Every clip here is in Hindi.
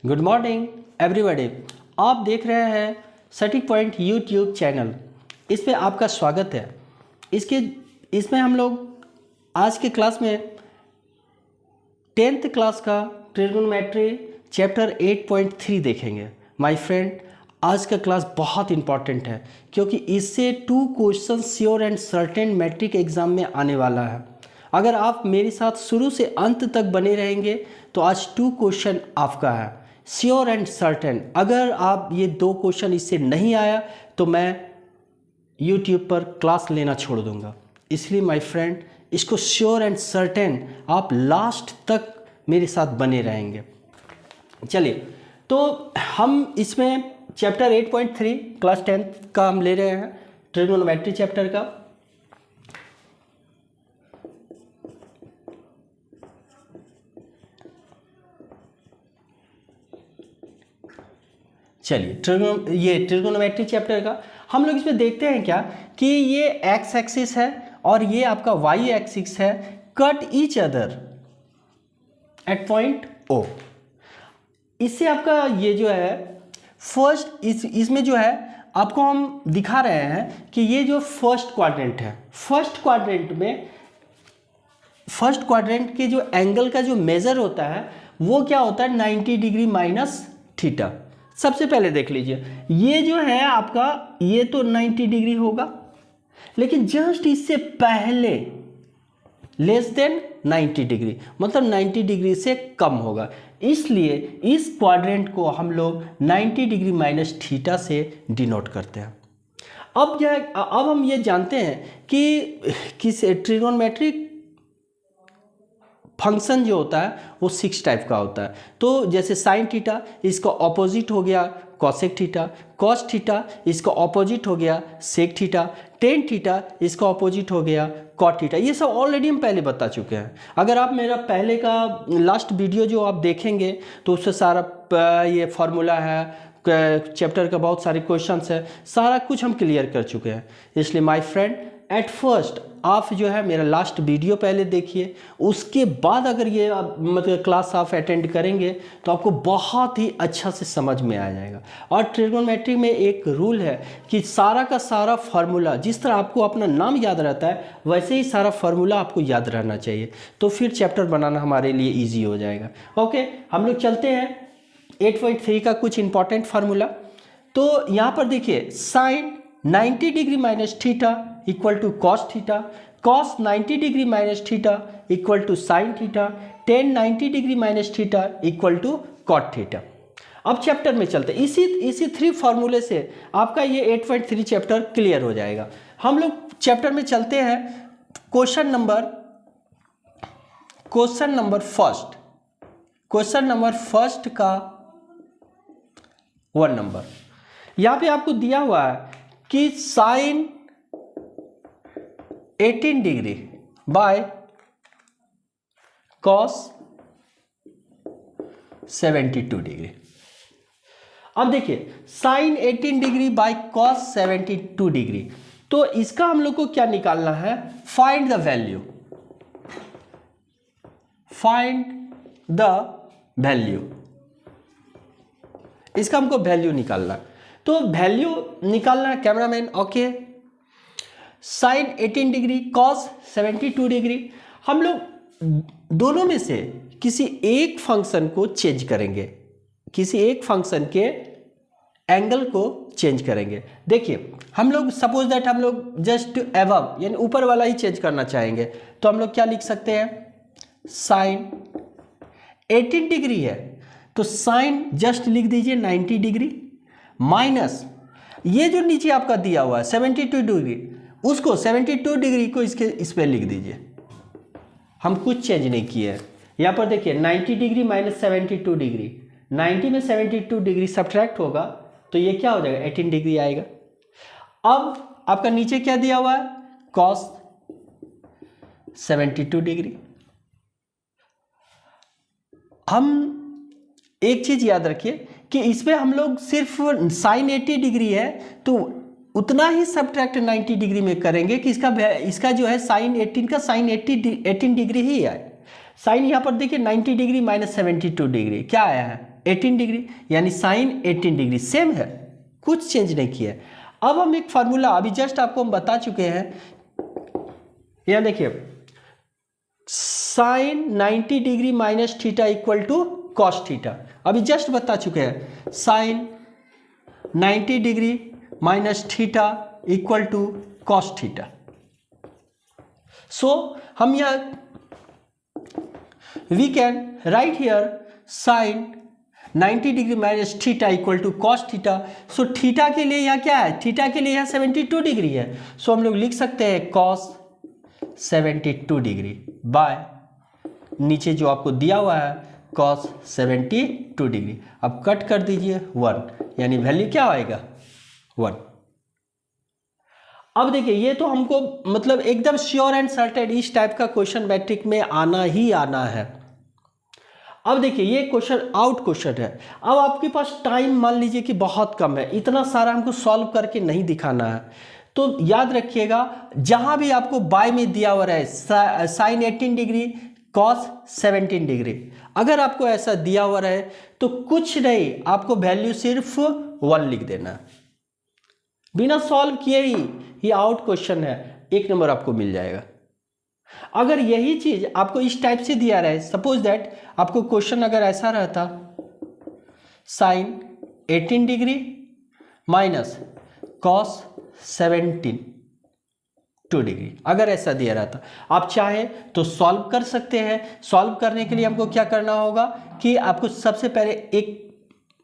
Good morning everybody. आप देख रहे हैं सटीक पॉइंट यूट्यूब चैनल। इस पे आपका स्वागत है। इसमें हम लोग आज के क्लास में 10th क्लास का ट्रिगोनोमेट्री चैप्टर 8.3 देखेंगे। माय फ्रेंड, आज का क्लास बहुत इंपॉर्टेंट है क्योंकि इससे 2 question sure and certain matric exam में आने वाला है। अगर आप मेरे साथ शुरू से अंत तक बने रहेंगे तो आज 2 क्वेश्चन आपका है श्योर एंड सर्टेन। अगर आप ये 2 क्वेश्चन इससे नहीं आया तो मैं YouTube पर क्लास लेना छोड़ दूंगा। इसलिए माय फ्रेंड, इसको श्योर एंड सर्टेन आप लास्ट तक मेरे साथ बने रहेंगे। चलिए, तो हम इसमें चैप्टर 8.3 क्लास 10th का हम ले रहे हैं, ट्रिगोनोमेट्री चैप्टर का। चलिए, ट्रिगोनोमेट्री चैप्टर का हम लोग इसमें देखते हैं क्या कि ये एक्स एक्सिस है और ये आपका वाई एक्सिस है, cut each other at point O. इससे आपका ये जो है फर्स्ट इसमें जो है आपको हम दिखा रहे हैं कि ये जो फर्स्ट क्वाड्रेंट है, फर्स्ट क्वाड्रेंट के जो एंगल का जो मेजर होता है वो क्या होता है 90 डिग्री माइनस थीटा। सबसे पहले देख लीजिए, ये जो है आपका ये तो 90 डिग्री होगा, लेकिन जस्ट इससे पहले लेस देन 90 डिग्री, मतलब 90 डिग्री से कम होगा। इसलिए इस क्वाड्रेंट को हम लोग 90 डिग्री माइनस थीटा से डिनोट करते हैं। अब हम ये जानते हैं कि किस ट्रिगोनोमेट्रिक फंक्शन जो होता है वो 6 टाइप का होता है। तो जैसे साइन थीटा, इसका ऑपोजिट हो गया कॉसेक थीटा, कॉस थीटा इसका ऑपोजिट हो गया सेक थीटा, टेन थीटा इसका ऑपोजिट हो गया कॉट थीटा। ये सब ऑलरेडी हम पहले बता चुके हैं। अगर आप मेरा पहले का लास्ट वीडियो जो आप देखेंगे तो उससे सारा ये फार्मूला है, चैप्टर का बहुत सारे क्वेश्चंस है, सारा कुछ हम क्लियर कर चुके हैं। इसलिए माय फ्रेंड, एट फर्स्ट आप जो है मेरा लास्ट वीडियो पहले देखिए, उसके बाद अगर ये मतलब क्लास आप अटेंड करेंगे तो आपको बहुत ही अच्छा से समझ में आ जाएगा। और ट्रिगोनोमेट्री में एक रूल है कि सारा का सारा फार्मूला, जिस तरह आपको अपना नाम याद रहता है वैसे ही सारा फार्मूला आपको याद रहना चाहिए, तो फिर चैप्टर बनाना हमारे लिए ईजी हो जाएगा। ओके, हम लोग चलते हैं 8.3 का कुछ इंपॉर्टेंट फार्मूला। तो यहाँ पर देखिए, sine 90 degree minus theta equal to cos theta, cos 90 degree minus theta equal to sine theta, tan 90 degree minus theta equal to cot theta. अब चैप्टर में चलते हैं। इसी 3 फार्मूले से आपका ये 8.3 चैप्टर क्लियर हो जाएगा। हम लोग चैप्टर में चलते हैं। क्वेश्चन नंबर फर्स्ट का 1 नंबर यहाँ पे आपको दिया हुआ है कि sine 18 degree by cos 72 degree. अब देखिए, sine 18 degree by cos 72 degree, तो इसका हम लोग को क्या निकालना है? Find the value. इसका हमको वैल्यू निकालना है। तो वैल्यू निकालना है cameraman. Okay, sine 18 degree cos 72 degree, हम लोग दोनों में से किसी एक फंक्शन को चेंज करेंगे, किसी एक फंक्शन के एंगल को चेंज करेंगे। देखिए, हम लोग सपोज दैट हम लोग जस्ट अबव यानी ऊपर वाला ही चेंज करना चाहेंगे, तो हम लोग क्या लिख सकते हैं? साइन 18 डिग्री है तो साइन जस्ट लिख दीजिए 90 डिग्री माइनस ये जो नीचे आपका दिया हुआ है 72 डिग्री, उसको 72 डिग्री को इस पे लिख दीजिए। हम कुछ चेंज नहीं किए हैं। यहाँ पर देखिए 90 डिग्री माइनस 72 डिग्री, 90 में 72 डिग्री सब्ट्रैक्ट होगा तो ये क्या हो जाएगा? 18 डिग्री आएगा। अब आपका नीचे क्या दिया हुआ है? Cos 72 degree. हम एक चीज याद रखिए कि इसमें हम लोग सिर्फ साइन 80 डिग्री है तो उतना ही सब्ट्रैक्ट 90 डिग्री में करेंगे कि इसका जो है साइन 18 का साइन 18 डिग्री ही है। साइन यहाँ पर देखिए 90 डिग्री माइनस 72 डिग्री क्या आया है? 18 डिग्री, यानी साइन 18 डिग्री सेम है, कुछ चेंज नहीं किया। अब हम एक फार्मूला अभी जस्ट आपको हम बता चुके हैं, यहाँ देखिए sine 90 degree minus theta equal to cos theta, अभी जस्ट बता चुके हैं sine 90 degree minus theta equal to cos theta. So हम यहाँ we can write here sine 90 degree minus theta equal to cos theta. So theta के लिए यहाँ क्या है, थीटा के लिए यहाँ 72 डिग्री है, सो हम लोग लिख सकते हैं कॉस 72 डिग्री बाय नीचे जो आपको दिया हुआ है कॉस 72 डिग्री। अब कट कर दीजिए 1, यानी वैल्यू क्या आएगा 1। अब देखिए ये तो हमको मतलब एकदम श्योर एंड सर्टेन इस टाइप का क्वेश्चन मैट्रिक में आना ही आना है। अब देखिए ये क्वेश्चन आउट क्वेश्चन है, अब आपके पास टाइम मान लीजिए कि बहुत कम है, इतना सारा हमको सॉल्व करके नहीं दिखाना है, तो याद रखिएगा जहां भी आपको बाय में दिया हुआ है साइन 18 डिग्री कॉस 17 डिग्री, अगर आपको ऐसा दिया हुआ है तो कुछ नहीं, आपको वैल्यू सिर्फ 1 लिख देना, बिना सॉल्व किए ही ये आउट क्वेश्चन है, 1 नंबर आपको मिल जाएगा। अगर यही चीज आपको इस टाइप से दिया रहे, सपोज दैट आपको क्वेश्चन अगर ऐसा रहता sine 18 degree minus cos 2 degree, अगर ऐसा दिया रहता, आप चाहे तो सॉल्व कर सकते हैं। सॉल्व करने के लिए हमको क्या करना होगा कि आपको सबसे पहले एक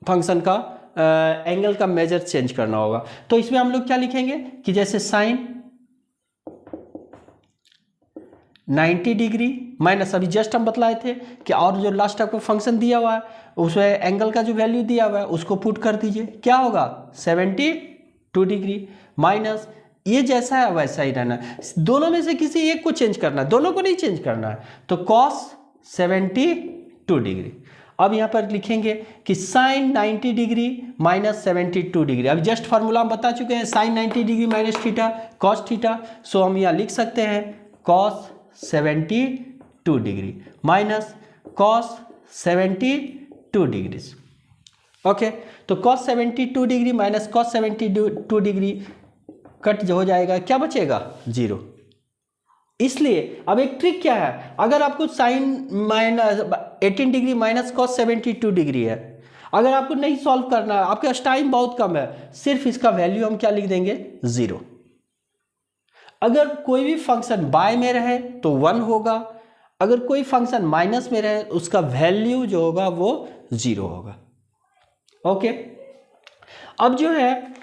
फंक्शन का एंगल का मेजर चेंज करना होगा। तो इसमें हम लोग क्या लिखेंगे कि जैसे साइन 90 डिग्री माइनस, अभी जस्ट हम बतलाए थे कि और जो लास्ट आपको फंक्शन दिया हुआ है उसमें एंगल का जो वैल्यू दिया हुआ है उसको पुट कर दीजिए, क्या होगा 72 डिग्री माइनस ये जैसा है वैसा ही रहना, दोनों में से किसी एक को चेंज करना है, दोनों को नहीं चेंज करना है, तो कॉस 72 डिग्री। अब यहाँ पर लिखेंगे कि साइन 90 डिग्री माइनस 72 डिग्री, अब जस्ट फार्मूला हम बता चुके हैं sine 90 degree minus theta cos theta, so हम यहाँ लिख सकते हैं cos 72 degree minus cos 72 degree. Okay, तो cos 72 degree minus cos 72 degree cut हो जाएगा, क्या बचेगा 0। इसलिए अब एक ट्रिक क्या है, अगर आपको sine minus 18 degree minus cos 72 degree है, अगर आपको नहीं सॉल्व करना है, आपके पास टाइम बहुत कम है, सिर्फ इसका वैल्यू हम क्या लिख देंगे 0। अगर कोई भी फंक्शन बाय में रहे तो 1 होगा, अगर कोई फंक्शन माइनस में रहे उसका वैल्यू जो होगा वो 0 होगा। ओके, अब जो है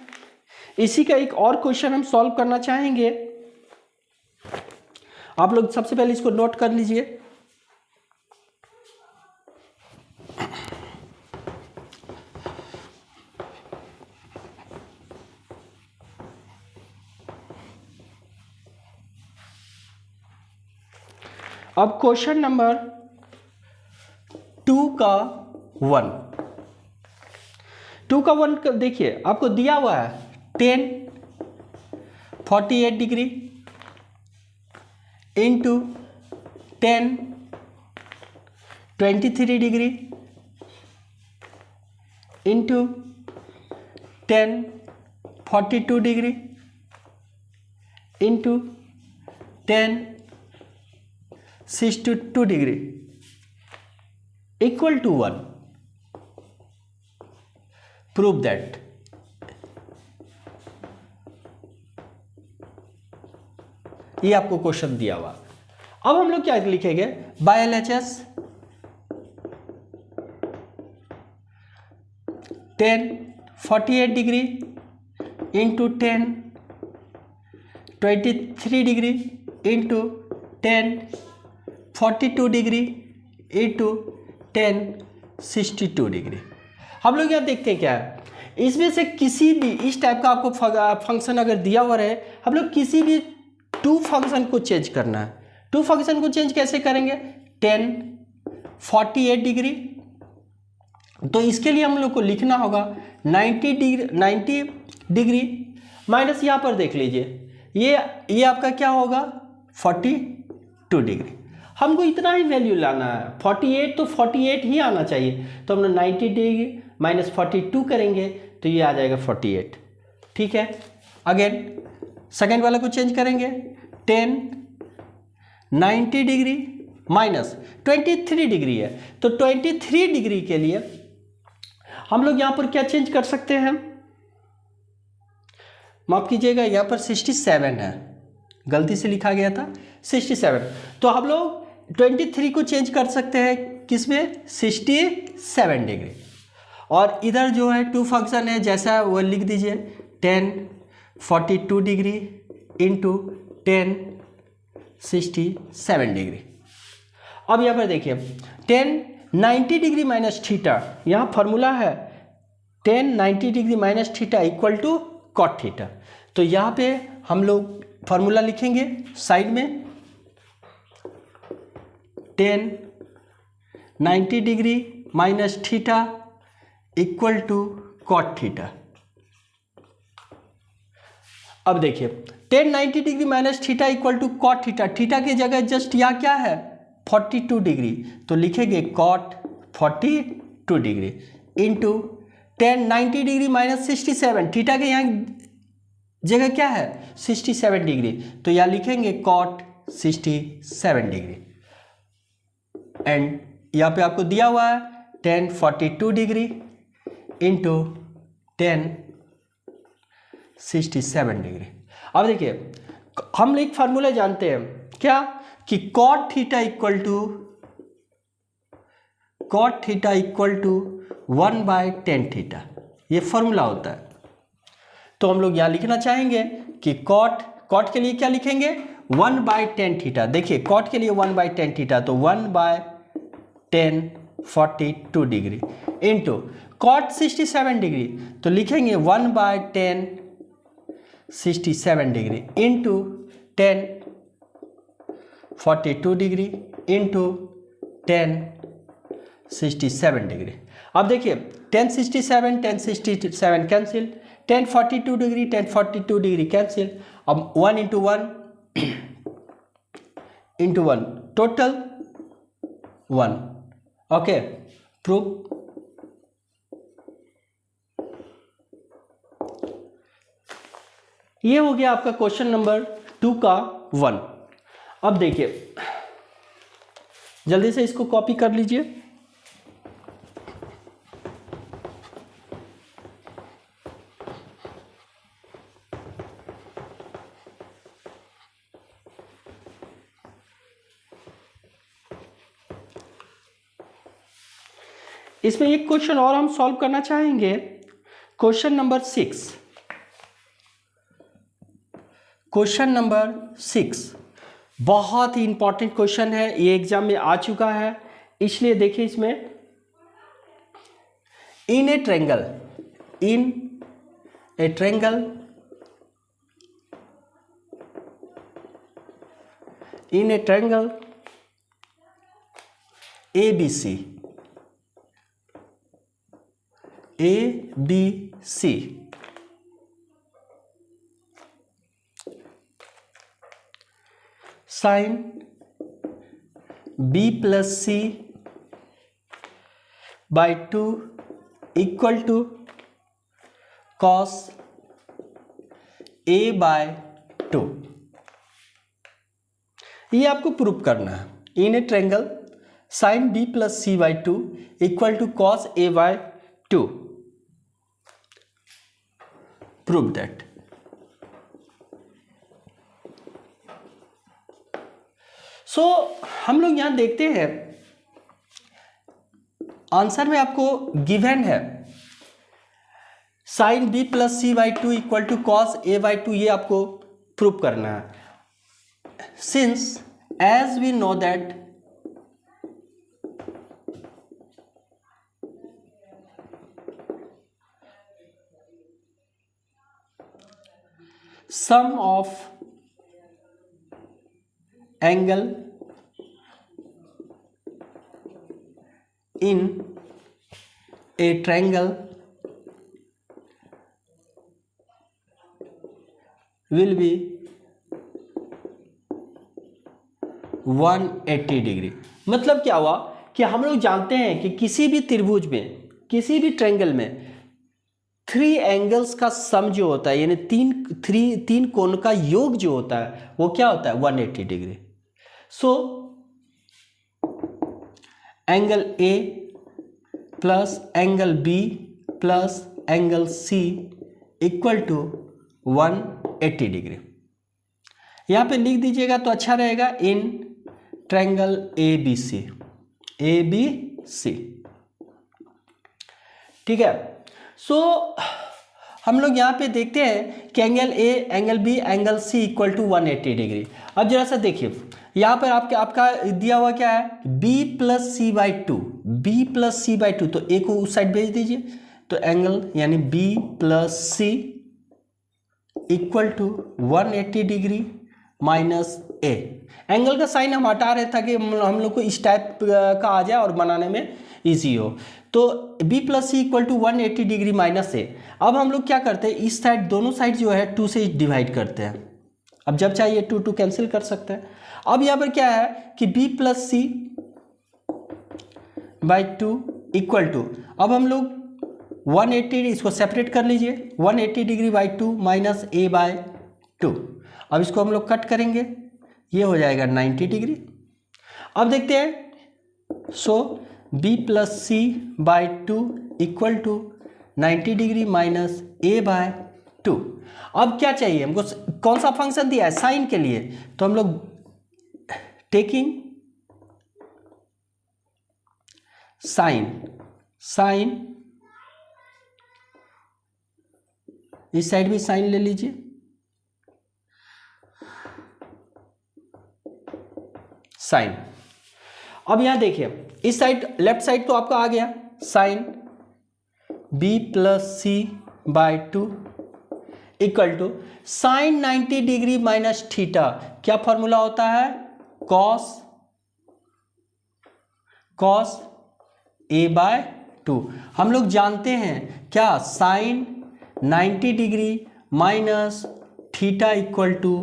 इसी का एक और क्वेश्चन हम सॉल्व करना चाहेंगे। आप लोग सबसे पहले इसको नोट कर लीजिए। अब क्वेश्चन नंबर 2 का 1 देखिए, आपको दिया हुआ है 10 48 degree into 10 23 degree into 10 42 degree into 10 62 degree equal to 1। Prove that. ये आपको क्वेश्चन दिया हुआ। अब हम लोग क्या लिखेंगे, by LHS 10 48 degree into 10 23 degree into 10 42 degree into 10 62 degree. हम लोग यहाँ देखते हैं क्या है, इसमें से किसी भी इस टाइप का आपको फंक्शन अगर दिया हुआ है, हम लोग किसी भी 2 फंक्शन को चेंज करना है। 2 फंक्शन को चेंज कैसे करेंगे, 10 48 डिग्री, तो इसके लिए हम लोग को लिखना होगा 90 डिग्री माइनस यहाँ पर देख लीजिए ये आपका क्या होगा 42 डिग्री। हमको इतना ही वैल्यू लाना है, 48 तो 48 ही आना चाहिए, तो हम लोग 90 डिग्री माइनस 42 करेंगे तो ये आ जाएगा 48। ठीक है, अगेन सेकेंड वाला को चेंज करेंगे, 10 90 डिग्री माइनस 23 डिग्री है, तो 23 डिग्री के लिए हम लोग यहाँ पर क्या चेंज कर सकते हैं, माफ कीजिएगा यहाँ पर 67 है, गलती से लिखा गया था 67, तो हम लोग 23 को चेंज कर सकते हैं किसमें, 67 डिग्री। और इधर जो है टू फंक्शन है जैसा वो लिख दीजिए, 10 42 डिग्री इंटू 10 67 डिग्री। अब यहाँ पर देखिए 10 90 डिग्री माइनस थीटा, यहाँ फॉर्मूला है 10 90 degree minus theta equal to cot theta, तो यहाँ पे हम लोग फॉर्मूला लिखेंगे साइड में, 10 90 degree minus theta equal to cot theta. अब देखिए 10 90 degree minus theta equal to cot theta, theta की जगह जस्ट यहाँ क्या है 42 डिग्री, तो लिखेंगे cot 42 degree into 10 90 degree minus 67, theta के यहाँ जगह क्या है 67 डिग्री, तो यहाँ लिखेंगे कॉट 67 डिग्री। एंड यहाँ पे आपको दिया हुआ है 10 42 डिग्री इंटू 10 67 डिग्री। अब देखिए हम एक फार्मूला जानते हैं क्या, कि cot theta equal to 1/10 theta, ये फॉर्मूला होता है। तो हम लोग यहाँ लिखना चाहेंगे कि कॉट के लिए क्या लिखेंगे 1/10 थीटा, देखिए कॉट के लिए 1/10 थीटा, तो 1/10 42 डिग्री इंटू कॉट 67 डिग्री, तो लिखेंगे 1/10 67 degree into 10 42 degree into 10 67 degree. अब देखिए 10 67 कैंसिल, 10 42 डिग्री 10 42 डिग्री कैंसिल, अब 1 इंटू 1 टोटल 1। Okay, proof. ये हो गया आपका क्वेश्चन नंबर 2 का 1। अब देखिए जल्दी से इसको कॉपी कर लीजिए। इसमें एक क्वेश्चन और हम सॉल्व करना चाहेंगे, क्वेश्चन नंबर 6। क्वेश्चन नंबर 6 बहुत ही इंपॉर्टेंट क्वेश्चन है, ये एग्जाम में आ चुका है, इसलिए देखिए इसमें in a triangle ABC sin B plus C by 2 equal to cos A by 2। ये आपको प्रूव करना है, in a triangle sin B plus C by 2 equal to cos A by 2, prove that. So हम लोग यहां देखते हैं आंसर में आपको गिवन है sin B plus C by 2 equal to cos A by 2, ये आपको प्रूव करना है। Since as we know that sum of angle in a triangle will be 180 degree. मतलब क्या हुआ कि हम लोग जानते हैं कि किसी भी त्रिभुज में, किसी भी ट्रायंगल में 3 एंगल्स का सम जो होता है, यानी तीन कोण का योग जो होता है वो क्या होता है 180 degree. So angle A plus angle B plus angle C equal to 180 degree. यहाँ पे लिख दीजिएगा तो अच्छा रहेगा, in triangle A B C. ठीक है। सो हम लोग यहाँ पे देखते हैं कि angle A, angle B, angle C equal to 180 degree. अब जरा सा देखिए, यहाँ पर आपका दिया हुआ क्या है, b plus C by two, B plus C by two, तो ए को उस साइड भेज दीजिए, तो एंगल यानी b plus C equal to 180 degree minus A. Angle का साइन हम हटा रहे ताकि हम लोग को इस टाइप का आ जाए और बनाने में इजी हो। तो b plus C equal to 180 degree minus A. अब हम लोग क्या करते हैं, इस साइड दोनों साइड जो है 2 से डिवाइड करते हैं। अब जब चाहिए 2 कैंसिल कर सकते हैं। अब यहाँ पर क्या है कि b plus C by 2 equal to, अब हम लोग 180, इसको सेपरेट कर लीजिए, 180 degree by 2 minus A by 2। अब इसको हम लोग कट करेंगे, ये हो जाएगा 90 डिग्री। अब देखते हैं, so b plus C by 2 equal to 90 degree minus A by 2। अब क्या चाहिए हमको, कौन सा फंक्शन दिया है साइन के लिए, तो हम लोग टेकिंग साइन, इस साइड भी साइन ले लीजिए, साइन। अब यहां देखिए, इस साइड लेफ्ट साइड तो आपका आ गया sine b plus C by 2 equal to sine 90 degree minus theta. क्या फॉर्मूला होता है, कॉस ए बाय 2। हम लोग जानते हैं क्या, sine 90 degree minus theta equal to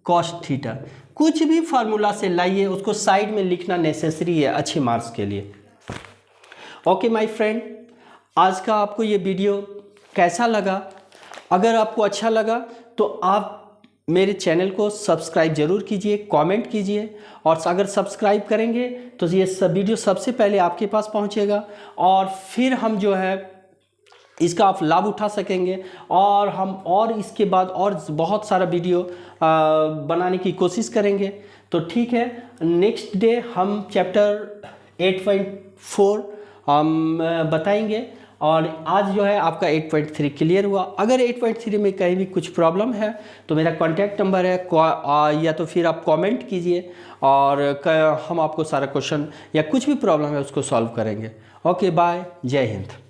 cos theta. कुछ भी फार्मूला से लाइए, उसको साइड में लिखना नेसेसरी है अच्छे मार्क्स के लिए। ओके माय फ्रेंड, आज का आपको ये वीडियो कैसा लगा? अगर आपको अच्छा लगा तो आप मेरे चैनल को सब्सक्राइब जरूर कीजिए, कमेंट कीजिए, और अगर सब्सक्राइब करेंगे तो ये सब वीडियो सबसे पहले आपके पास पहुंचेगा, और फिर हम जो है इसका आप लाभ उठा सकेंगे, और हम और इसके बाद और बहुत सारा वीडियो बनाने की कोशिश करेंगे। तो ठीक है, नेक्स्ट डे हम चैप्टर 8.4 हम बताएंगे, और आज जो है आपका 8.3 क्लियर हुआ। अगर 8.3 में कहीं भी कुछ प्रॉब्लम है तो मेरा कॉन्टैक्ट नंबर है, या तो फिर आप कमेंट कीजिए, और हम आपको सारा क्वेश्चन या कुछ भी प्रॉब्लम है उसको सॉल्व करेंगे। ओके बाय, जय हिंद।